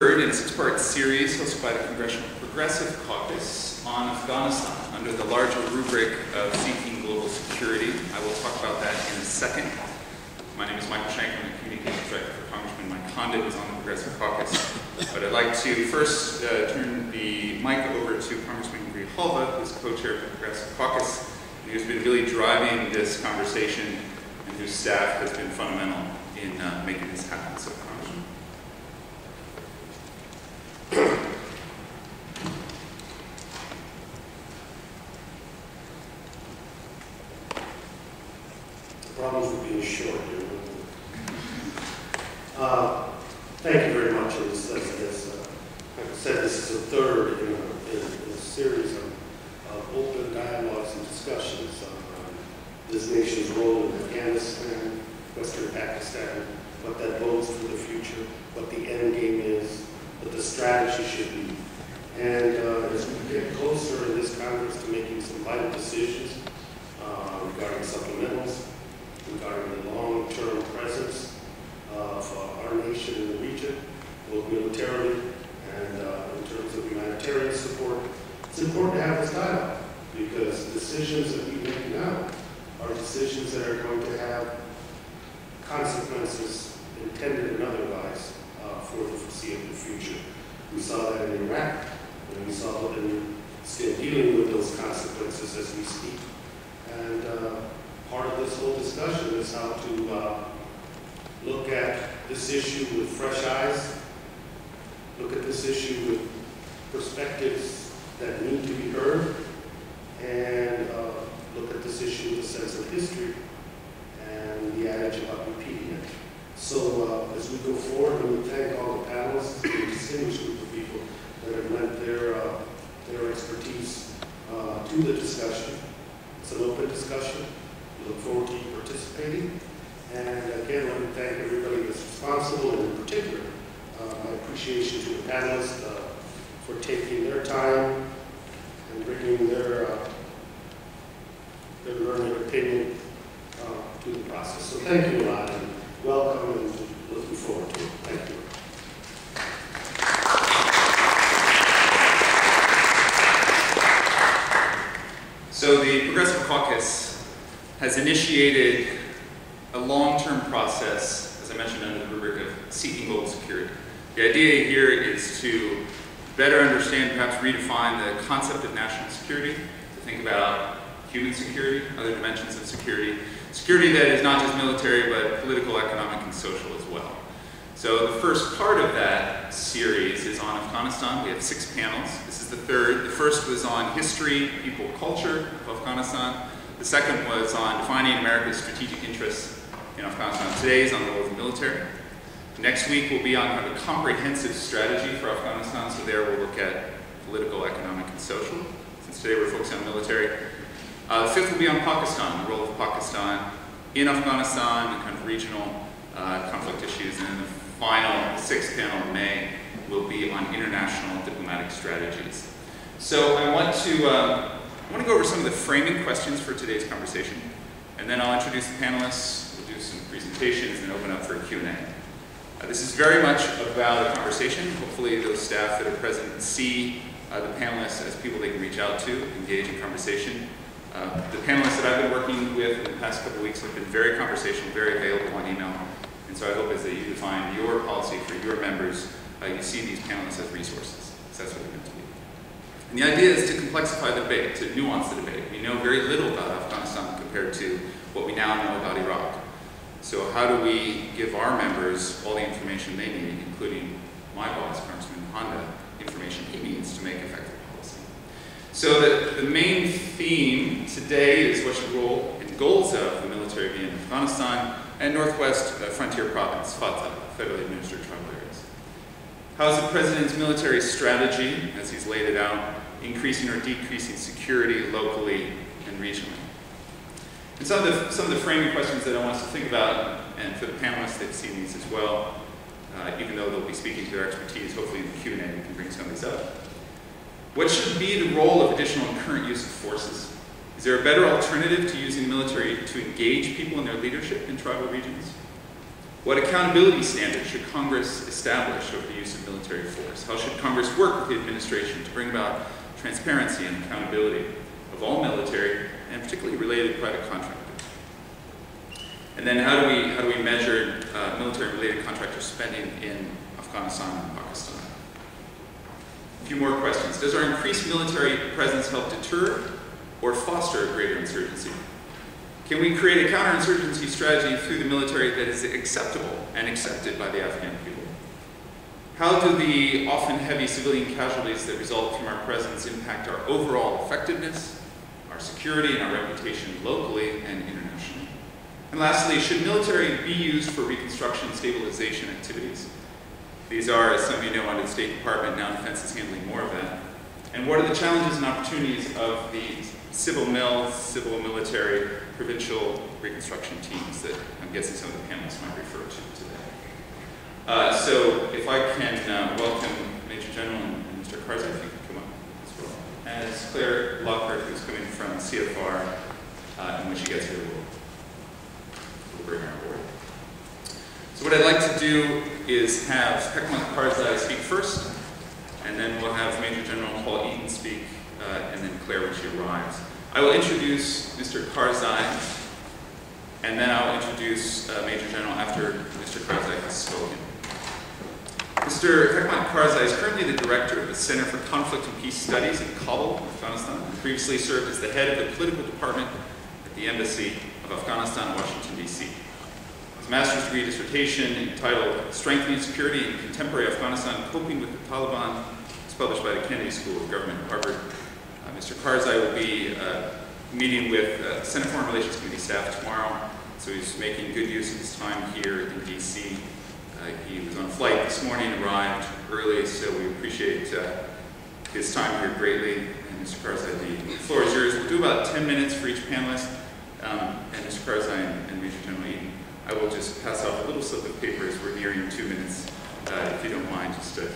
Third in a six-part series hosted by the Congressional Progressive Caucus on Afghanistan under the larger rubric of seeking global security. I will talk about that in a second. My name is Michael Shank. I'm the Communications Director for Congressman Mike Condit, who's on the Progressive Caucus. But I'd like to first turn the mic over to Congressman Grijalva, who's co-chair of the Progressive Caucus, and who's been really driving this conversation and whose staff has been fundamental in making this happen. So, Congressman. Problems with being short here. Thank you very much. As like I said, this is the third in a series of open dialogues and discussions on this nation's role in Afghanistan, Western Pakistan, what that bodes for the future, what the end game is, what the strategy should be. And as we get closer in this Congress to making some vital decisions regarding supplementals, regarding the long-term presence of our nation in the region, both militarily and in terms of humanitarian support, it's important to have this dialogue because decisions that we make now are decisions that are going to have consequences intended and otherwise for the foreseeable future. We saw that in Iraq, and we saw that in still dealing with those consequences as we speak. And part of this whole discussion is how to look at this issue with fresh eyes, look at this issue with perspectives that need to be heard, and look at this issue with a sense of history and the adage about repeating it. So as we go forward, we thank all the panelists, the distinguished group of people that have lent their expertise to the discussion. It's an open discussion. We look forward to you participating. And again, let me thank everybody that's responsible, and in particular, my appreciation to the panelists for taking their time and bringing their learned opinion to the process. So thank you a lot, and welcome, and looking forward to it. Thank you. So the Progressive Caucus has initiated a long-term process, as I mentioned, under the rubric of seeking global security. The idea here is to better understand, perhaps redefine the concept of national security, to think about human security, other dimensions of security, security that is not just military, but political, economic, and social as well. So the first part of that series is on Afghanistan. We have 6 panels. This is the third. The first was on history, people, culture of Afghanistan. The second was on defining America's strategic interests in Afghanistan. Today is on the role of the military. Next week will be on kind of a comprehensive strategy for Afghanistan. So there we'll look at political, economic, and social. Since today we're focusing on military. The fifth will be on Pakistan, the role of Pakistan in Afghanistan, and kind of regional conflict issues. And then the final, 6th panel in May, will be on international diplomatic strategies. So I want to go over some of the framing questions for today's conversation, and then I'll introduce the panelists, we'll do some presentations, and open up for a Q&A. This is very much about a conversation. Hopefully those staff that are present see the panelists as people they can reach out to, engage in conversation. The panelists that I've been working with in the past couple of weeks have been very conversational, very available on email, and so I hope as that you define your policy for your members, you see these panelists as resources, because that's what they're meant to be. And the idea is to complexify the debate, to nuance the debate. We know very little about Afghanistan compared to what we now know about Iraq. So how do we give our members all the information they need, including my boss, Congressman Honda, information he needs to make effective policy? So the main theme today is what should role and goals of the military be in Afghanistan and Northwest Frontier Province, FATA, federally administered tribal areas. How is the President's military strategy, as he's laid it out, increasing or decreasing security locally and regionally? And some of the framing questions that I want us to think about, and for the panelists, they've seen these as well, even though they'll be speaking to their expertise, hopefully in the Q&A we can bring some of these up. What should be the role of additional and current use of forces? Is there a better alternative to using the military to engage people in their leadership in tribal regions? What accountability standards should Congress establish over the use of military force? How should Congress work with the administration to bring about transparency and accountability of all military and particularly related private contractors? And then how do we measure military-related contractor spending in Afghanistan and Pakistan? A few more questions. Does our increased military presence help deter or foster a greater insurgency? Can we create a counterinsurgency strategy through the military that is acceptable and accepted by the Afghan people? How do the often heavy civilian casualties that result from our presence impact our overall effectiveness, our security, and our reputation locally and internationally? And lastly, should military be used for reconstruction and stabilization activities? These are, as some of you know, under the State Department. Now Defense is handling more of that. And what are the challenges and opportunities of the civil military, provincial reconstruction teams that I'm guessing some of the panelists might refer to today? So if I can welcome Major General and Mr. Karzai, if you could come up as well. As Claire Lockhart, who's coming from CFR, and when she gets here, we'll bring her on board. So what I'd like to do is have Hekmat Karzai speak first, and then we'll have Major General Paul Eaton speak, and then Claire when she arrives. I will introduce Mr. Karzai, and then I'll introduce Major General after Mr. Karzai has spoken. Mr. Hekmat Karzai is currently the director of the Center for Conflict and Peace Studies in Kabul, Afghanistan, and previously served as the head of the political department at the Embassy of Afghanistan in Washington, D.C. His master's degree dissertation entitled Strengthening Security in Contemporary Afghanistan, Coping with the Taliban, was published by the Kennedy School of Government at Harvard. Mr. Karzai will be meeting with Senate Foreign Relations Committee staff tomorrow, so he's making good use of his time here in D.C. He was on a flight this morning, arrived early, so we appreciate his time here greatly. And Mr. Karzai, the floor is yours. We'll do about 10 minutes for each panelist. And Mr. Karzai and Major General Eaton, I will just pass off a little slip of paper as we're nearing 2 minutes, if you don't mind, just to